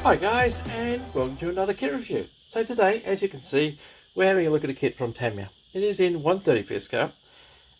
Hi guys, and welcome to another kit review. So today, as you can see, we're having a look at a kit from Tamiya. It is in 1/35 scale,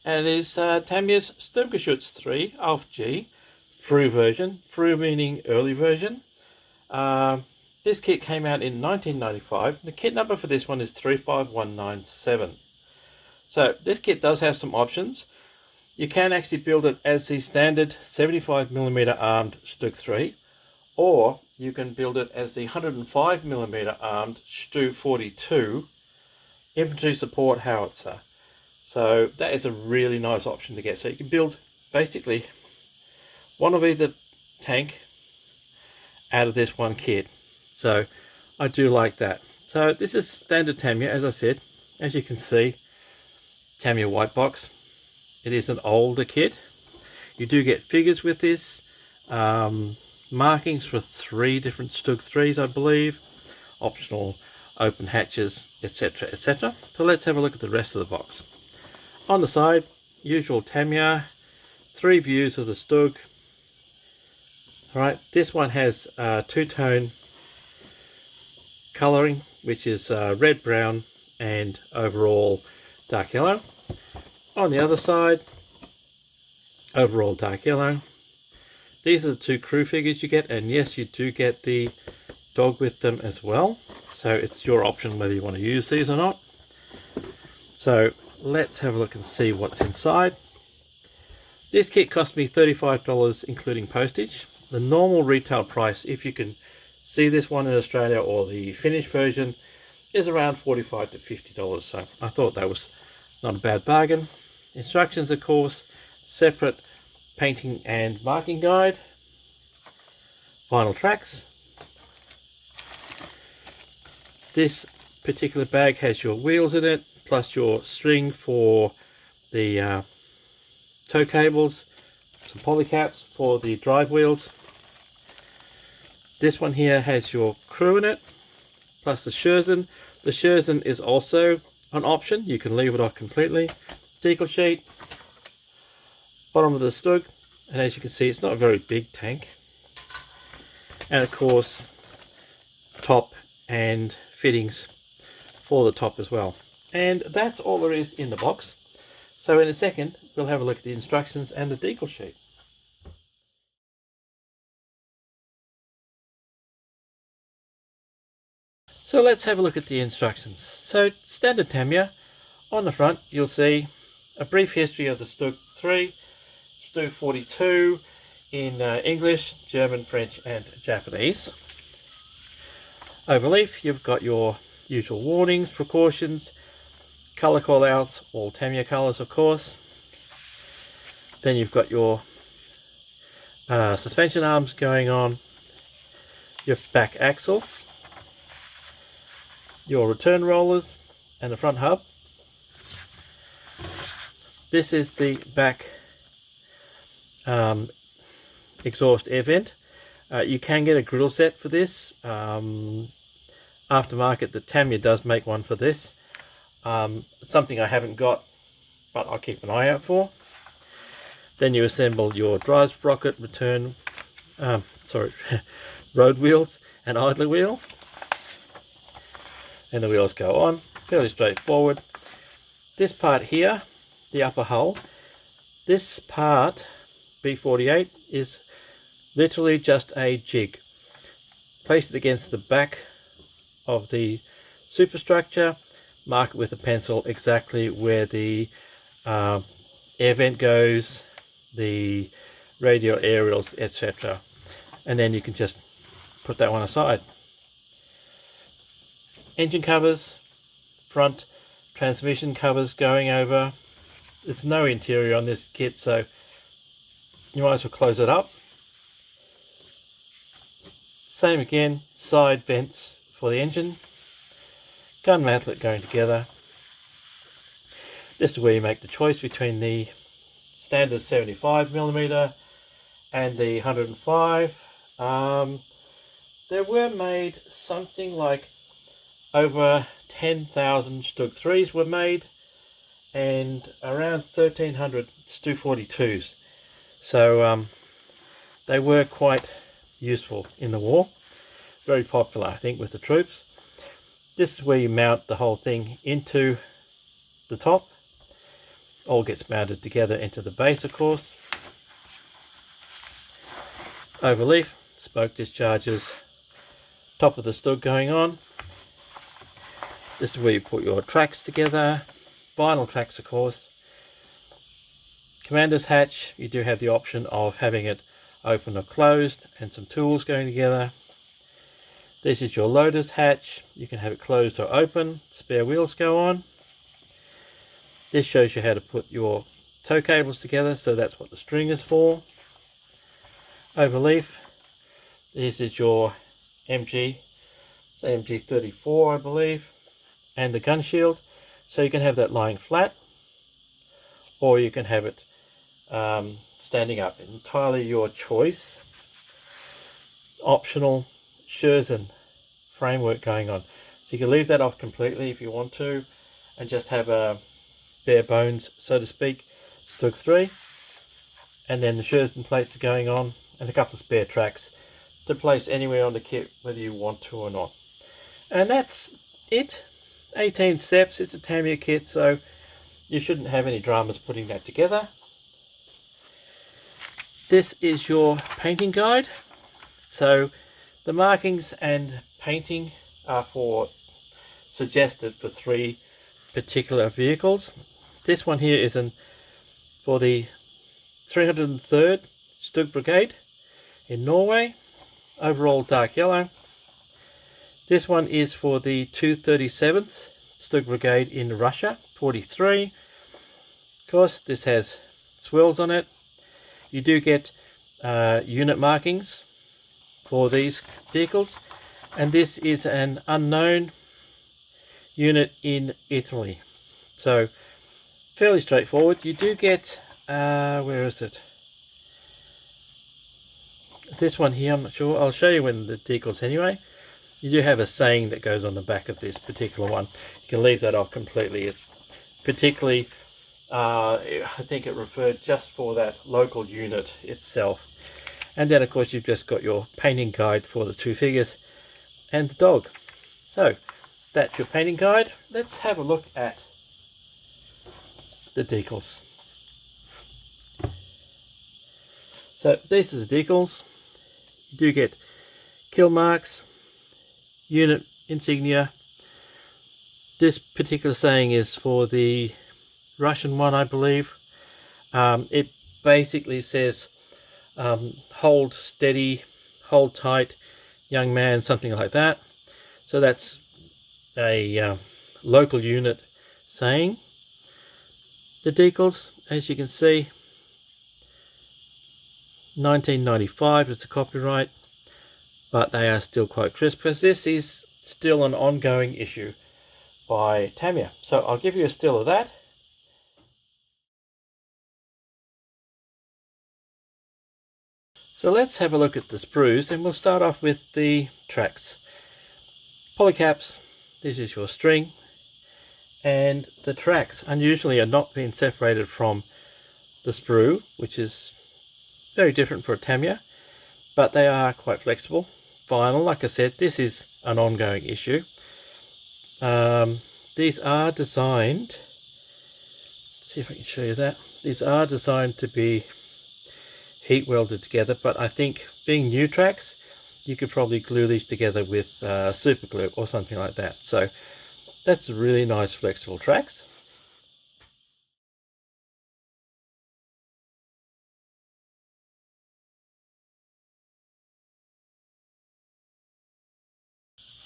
and it is Tamiya's Sturmgeschutz 3 Ausf G Fruhe version. Fruhe meaning early version. This kit came out in 1995. The kit number for this one is 35197. So this kit does have some options. You can actually build it as the standard 75mm armed Stug 3, or you can build it as the 105mm armed STuH 42 infantry support howitzer. So that is a really nice option to get. So you can build basically one of either tank out of this one kit. So I do like that. So this is standard Tamiya, as I said. As you can see, Tamiya white box. It is an older kit. You do get figures with this. Markings for 3 different Stug 3s, I believe. Optional open hatches, etc, etc. So let's have a look at the rest of the box. On the side, usual Tamiya, 3 views of the Stug. Alright, this one has two-tone colouring, which is red, brown and overall dark yellow. On the other side, overall dark yellow. These are the 2 crew figures you get, and yes, you do get the dog with them as well. So it's your option whether you want to use these or not. So let's have a look and see what's inside. This kit cost me $35 including postage. The normal retail price, if you can see this one in Australia or the Finnish version, is around $45 to $50. So I thought that was not a bad bargain. Instructions, of course, separate painting and marking guide, vinyl tracks. This particular bag has your wheels in it, plus your string for the tow cables, some polycaps for the drive wheels. This one here has your crew in it, plus the Schurzen. The Schurzen is also an option. You can leave it off completely. Decal sheet, bottom of the Stug, and as you can see, it's not a very big tank. And of course, top and fittings for the top as well. And that's all there is in the box. So in a second, we'll have a look at the instructions and the decal sheet. So let's have a look at the instructions. So standard Tamiya. On the front, you'll see a brief history of the Stug 3, STuH 42 in English, German, French and Japanese. Overleaf, you've got your usual warnings, precautions, colour call-outs, all Tamiya colours of course. Then you've got your suspension arms going on, your back axle, your return rollers and the front hub. This is the back exhaust air vent. You can get a grill set for this. Aftermarket, the Tamiya does make one for this. Something I haven't got, but I'll keep an eye out for. Then you assemble your drive sprocket, return, road wheels and idler wheel. And the wheels go on, fairly straightforward. This part here, the upper hull, this part, B48, is literally just a jig. Place it against the back of the superstructure, mark it with a pencil exactly where the air vent goes, the radial aerials, etc. And then you can just put that one aside. Engine covers, front transmission covers going over. There's no interior on this kit, so you might as well close it up. Same again, side vents for the engine, gun mantlet going together. This is where you make the choice between the standard 75mm and the 105. There were made something like over 10,000 Stug 3s were made, and around 1,300 STuH 42s. So they were quite useful in the war. very popular, I think, with the troops. This is where you mount the whole thing into the top. All gets mounted together into the base, of course. Overleaf, smoke discharges, top of the Stug going on. This is where you put your tracks together, vinyl tracks, of course. Commander's hatch, you do have the option of having it open or closed, and some tools going together. This is your loader's hatch, you can have it closed or open, spare wheels go on. This shows you how to put your tow cables together, so that's what the string is for. Overleaf, this is your MG34 I believe, and the gun shield, so you can have that lying flat or you can have it standing up, entirely your choice. Optional Schurzen framework going on, so you can leave that off completely if you want to and just have a bare bones, so to speak, Stug 3, and then the Schurzen plates are going on and a couple of spare tracks to place anywhere on the kit whether you want to or not. And that's it. 18 steps. It's a Tamiya kit, so you shouldn't have any dramas putting that together. This is your painting guide. So the markings and painting are suggested for 3 particular vehicles. This one here is for the 303rd Stug Brigade in Norway, overall dark yellow. This one is for the 237th Stug Brigade in Russia, 43. Of course, this has swirls on it. You do get unit markings for these vehicles, and this is an unknown unit in Italy. So fairly straightforward. You do get, where is it? This one here, I'm not sure. I'll show you when the decals anyway. You do have a saying that goes on the back of this particular one. You can leave that off completely. It's particularly, I think it referred just for that local unit itself. And then of course you've just got your painting guide for the 2 figures and the dog. So that's your painting guide. Let's have a look at the decals. So these are the decals. You do get kill marks, unit insignia. This particular saying is for the Russian one, I believe. It basically says hold steady, hold tight, young man, something like that. So that's a local unit saying. The decals, as you can see, 1995 is the copyright, but they are still quite crisp because this is still an ongoing issue by Tamiya. So I'll give you a still of that. So let's have a look at the sprues, and we'll start off with the tracks. Polycaps, this is your string, and the tracks unusually are not being separated from the sprue, which is very different for a Tamiya, but they are quite flexible. Vinyl, like I said, this is an ongoing issue. These are designed, let's see if I can show you that. These are designed to be heat welded together, but I think being new tracks, you could probably glue these together with super glue or something like that. So that's really nice flexible tracks.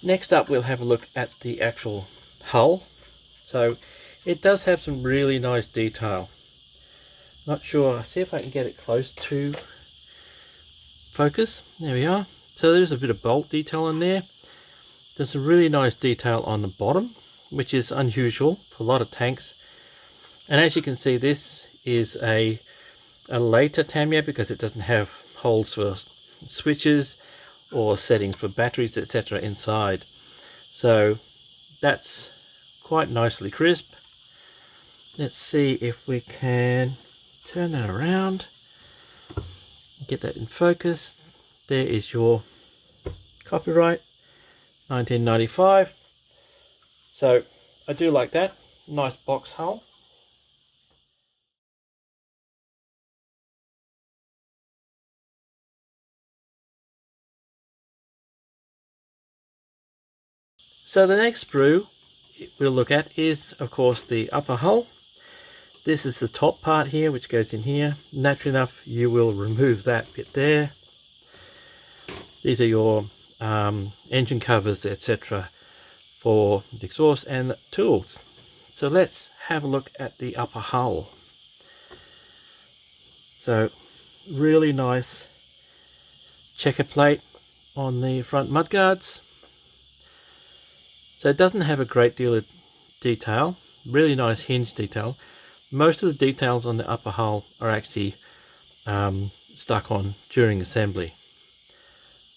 Next up, we'll have a look at the actual hull. So it does have some really nice detail. Not sure, I'll see if I can get it close to focus. There we are. So there's a bit of bolt detail in there. There's a really nice detail on the bottom, which is unusual for a lot of tanks. And as you can see, this is a later Tamiya because it doesn't have holes for switches or settings for batteries, etc. inside. So that's quite nicely crisp. Let's see if we can turn that around, get that in focus. There is your copyright. 1995. So I do like that. Nice box hull. So the next sprue we'll look at is, of course, the upper hull. This is the top part here, which goes in here. Naturally enough, you will remove that bit there. These are your engine covers, etc., for the exhaust and the tools. So let's have a look at the upper hull. So really nice checker plate on the front mudguards. So it doesn't have a great deal of detail. Really nice hinge detail. Most of the details on the upper hull are actually stuck on during assembly,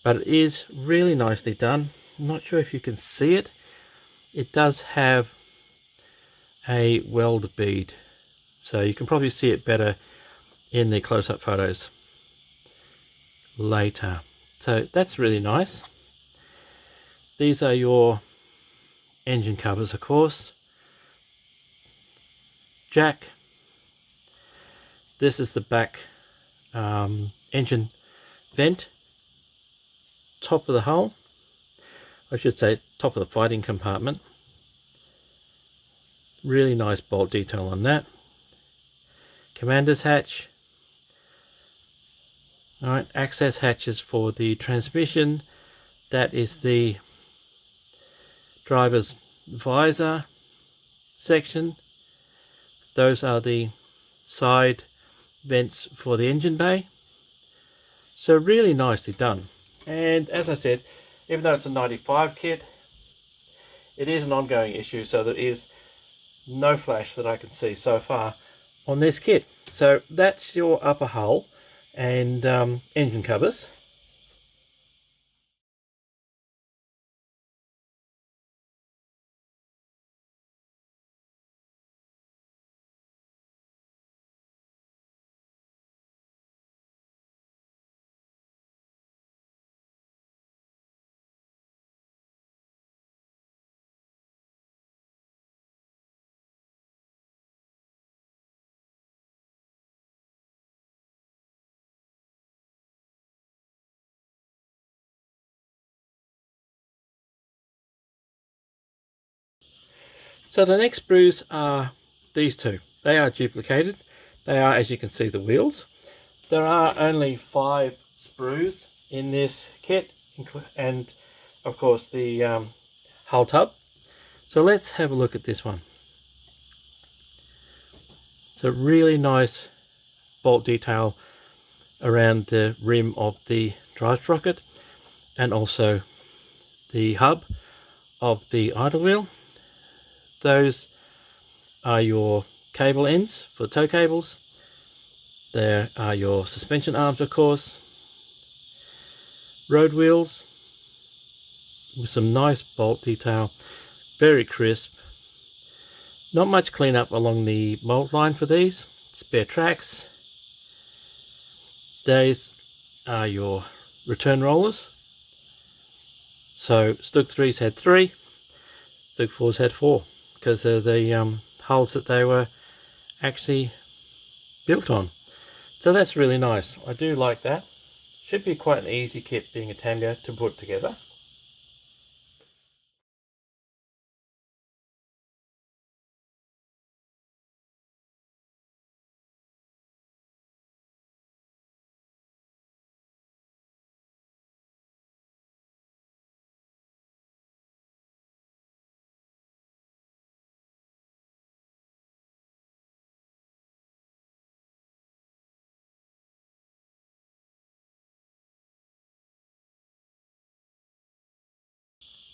but it is really nicely done. I'm not sure if you can see it. It does have a weld bead, so you can probably see it better in the close-up photos later. So that's really nice. These are your engine covers, of course. Jack. This is the back engine vent. Top of the hull, I should say top of the fighting compartment. Really nice bolt detail on that. Commander's hatch. Alright, access hatches for the transmission. That is the driver's visor section. Those are the side vents for the engine bay. So really nicely done. And as I said, even though it's a 95 kit, it is an ongoing issue, so there is no flash that I can see so far on this kit. So that's your upper hull and engine covers. So the next sprues are these two. They are duplicated. They are, as you can see, the wheels. There are only 5 sprues in this kit, and of course the hull tub. So let's have a look at this one. So really nice bolt detail around the rim of the drive sprocket and also the hub of the idle wheel. Those are your cable ends for tow cables. There are your suspension arms, of course. Road wheels with some nice bolt detail, very crisp. Not much cleanup along the mold line for these. Spare tracks. These are your return rollers. So Stug 3's had 3, Stug 4's had 4, because of the hulls that they were actually built on. So that's really nice. I do like that. Should be quite an easy kit, being a Tamiya, to put together.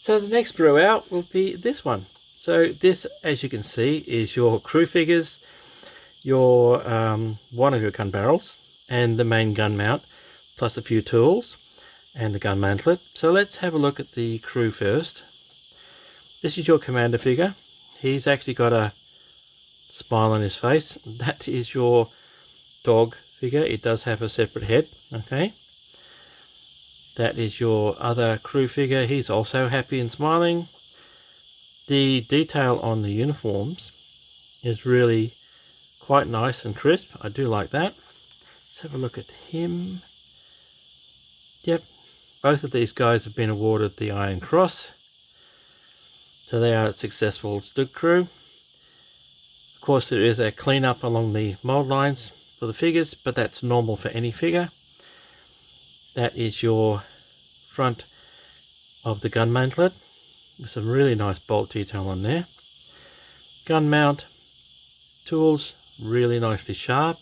So the next sprue out will be this one. So this, as you can see, is your crew figures, your one of your gun barrels, and the main gun mount, plus a few tools, and the gun mantlet. So let's have a look at the crew first. This is your commander figure. He's actually got a smile on his face. That is your dog figure. It does have a separate head, okay? That is your other crew figure. He's also happy and smiling. The detail on the uniforms is really quite nice and crisp. I do like that. Let's have a look at him. Yep, both of these guys have been awarded the Iron Cross. So they are a successful Stug crew. Of course, there is a cleanup along the mold lines for the figures, but that's normal for any figure. That is your front of the gun mantlet with some really nice bolt detail on there. Gun mount, tools, really nicely sharp.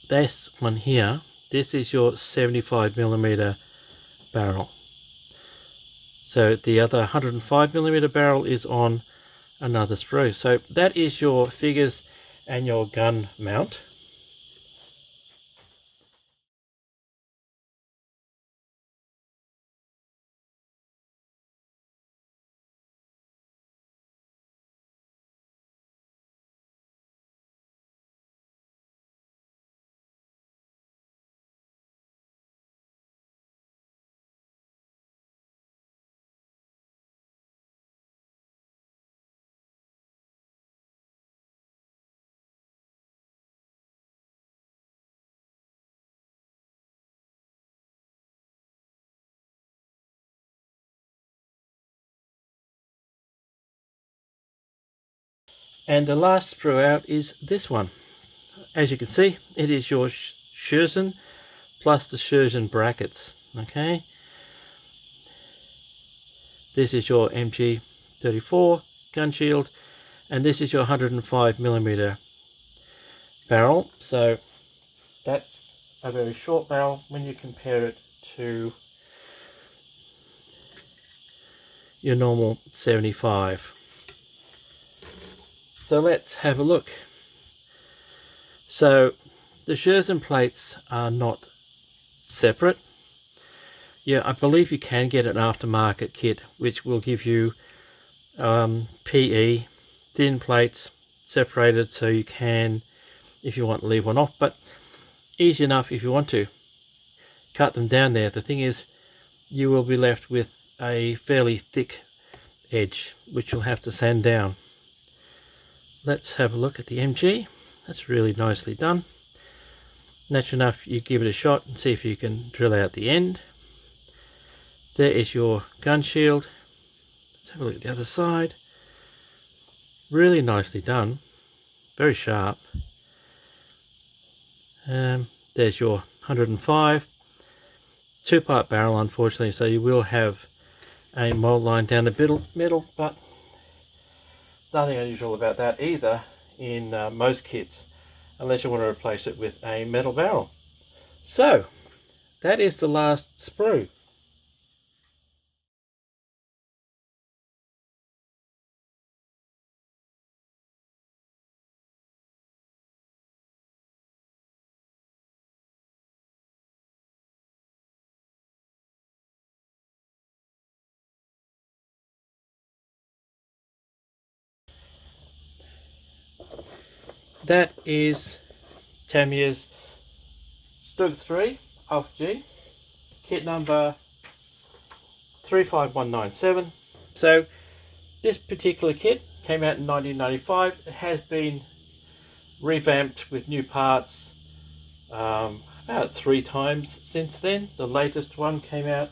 This one here, this is your 75mm barrel. So the other 105mm barrel is on another sprue. So that is your figures and your gun mount. And the last sprue out is this one. As you can see, it is your Schurzen plus the Schurzen brackets. Okay, this is your MG34 gun shield, and this is your 105mm barrel. So that's a very short barrel when you compare it to your normal 75. So let's have a look. So the Schurzen plates are not separate. Yeah, I believe you can get an aftermarket kit which will give you PE, thin plates separated, so you can, if you want, leave one off, but easy enough if you want to cut them down there. The thing is, you will be left with a fairly thick edge which you'll have to sand down. Let's have a look at the MG. That's really nicely done. Naturally enough, you give it a shot and see if you can drill out the end. There is your gun shield. Let's have a look at the other side. Really nicely done. Very sharp. There's your 105. Two-part barrel, unfortunately, so you will have a mold line down the middle, but nothing unusual about that either in most kits, unless you want to replace it with a metal barrel. So that is the last sprue. That is Tamiya's Stug 3 Ausf G, kit number 35197. So this particular kit came out in 1995. It has been revamped with new parts about 3 times since then. The latest one came out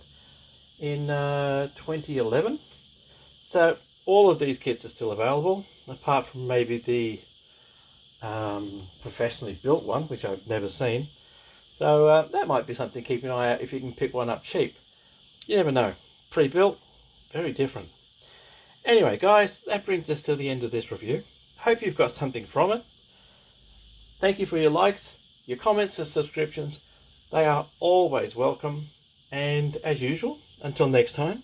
in 2011. So all of these kits are still available, apart from maybe the professionally built one, which I've never seen. So that might be something to keep an eye out if you can pick one up cheap. You never know. Pre-built, very different. Anyway guys, that brings us to the end of this review. Hope you've got something from it. Thank you for your likes, your comments and subscriptions. They are always welcome. And as usual, until next time,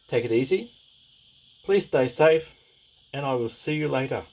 take it easy. Please stay safe, and I will see you later.